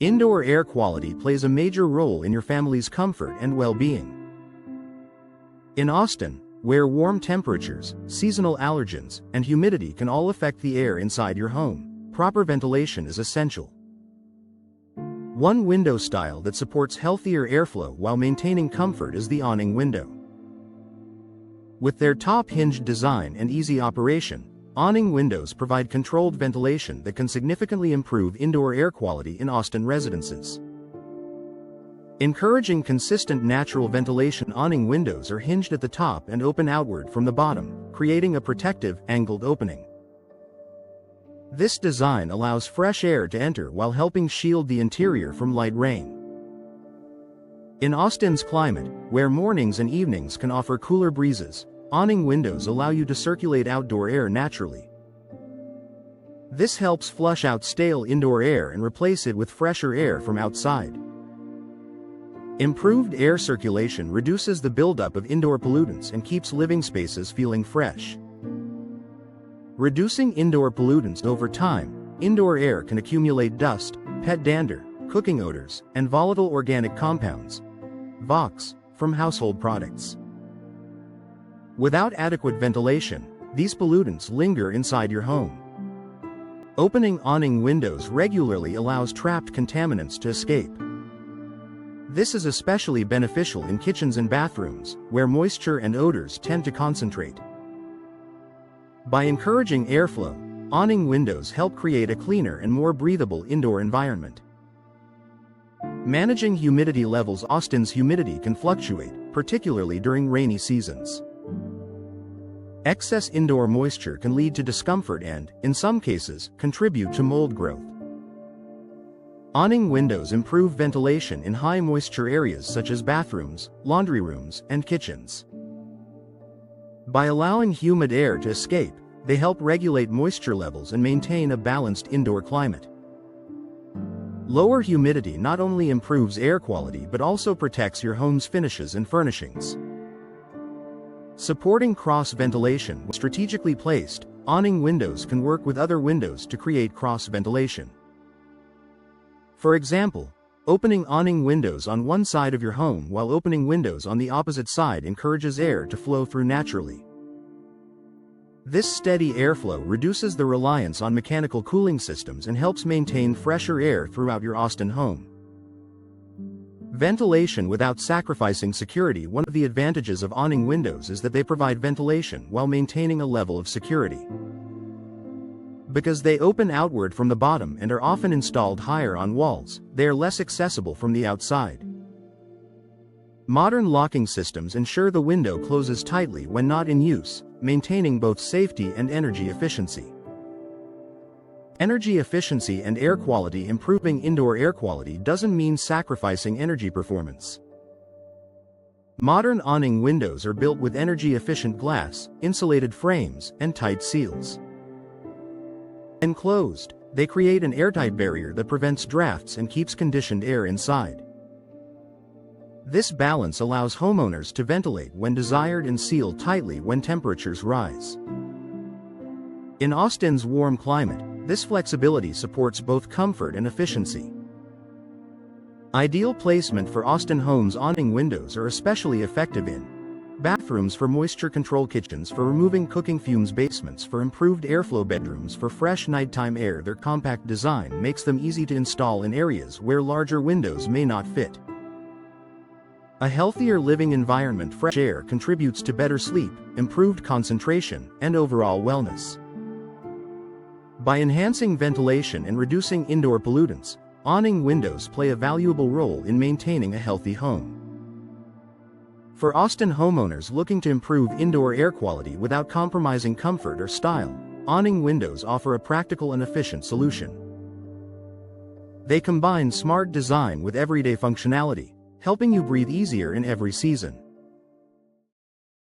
Indoor air quality plays a major role in your family's comfort and well-being. In Austin, where warm temperatures, seasonal allergens, and humidity can all affect the air inside your home, proper ventilation is essential. One window style that supports healthier airflow while maintaining comfort is the awning window. With their top-hinged design and easy operation, awning windows provide controlled ventilation that can significantly improve indoor air quality in Austin residences. Encouraging consistent natural ventilation, awning windows are hinged at the top and open outward from the bottom, creating a protective, angled opening. This design allows fresh air to enter while helping shield the interior from light rain. In Austin's climate, where mornings and evenings can offer cooler breezes, awning windows allow you to circulate outdoor air naturally. This helps flush out stale indoor air and replace it with fresher air from outside. Improved air circulation reduces the buildup of indoor pollutants and keeps living spaces feeling fresh. Reducing indoor pollutants over time, indoor air can accumulate dust, pet dander, cooking odors, and volatile organic compounds, VOCs, from household products. Without adequate ventilation, these pollutants linger inside your home. Opening awning windows regularly allows trapped contaminants to escape. This is especially beneficial in kitchens and bathrooms, where moisture and odors tend to concentrate. By encouraging airflow, awning windows help create a cleaner and more breathable indoor environment. Managing humidity levels. Austin's humidity can fluctuate, particularly during rainy seasons. Excess indoor moisture can lead to discomfort and, in some cases, contribute to mold growth. Awning windows improve ventilation in high moisture areas such as bathrooms, laundry rooms, and kitchens. By allowing humid air to escape, they help regulate moisture levels and maintain a balanced indoor climate. Lower humidity not only improves air quality but also protects your home's finishes and furnishings. Supporting cross ventilation. When strategically placed, awning windows can work with other windows to create cross ventilation. For example, opening awning windows on one side of your home while opening windows on the opposite side encourages air to flow through naturally. This steady airflow reduces the reliance on mechanical cooling systems and helps maintain fresher air throughout your Austin home. Ventilation without sacrificing security. One of the advantages of awning windows is that they provide ventilation while maintaining a level of security. Because they open outward from the bottom and are often installed higher on walls, they are less accessible from the outside. Modern locking systems ensure the window closes tightly when not in use, maintaining both safety and energy efficiency. Energy efficiency and air quality. Improving indoor air quality doesn't mean sacrificing energy performance. Modern awning windows are built with energy-efficient glass, insulated frames, and tight seals. Enclosed, they create an airtight barrier that prevents drafts and keeps conditioned air inside. This balance allows homeowners to ventilate when desired and seal tightly when temperatures rise. In Austin's warm climate, this flexibility supports both comfort and efficiency. Ideal placement for Austin homes. Awning windows are especially effective in bathrooms for moisture control, kitchens for removing cooking fumes, basements for improved airflow, bedrooms for fresh nighttime air. Their compact design makes them easy to install in areas where larger windows may not fit. A healthier living environment. Fresh air contributes to better sleep, improved concentration, and overall wellness. By enhancing ventilation and reducing indoor pollutants, awning windows play a valuable role in maintaining a healthy home. For Austin homeowners looking to improve indoor air quality without compromising comfort or style, awning windows offer a practical and efficient solution. They combine smart design with everyday functionality, helping you breathe easier in every season.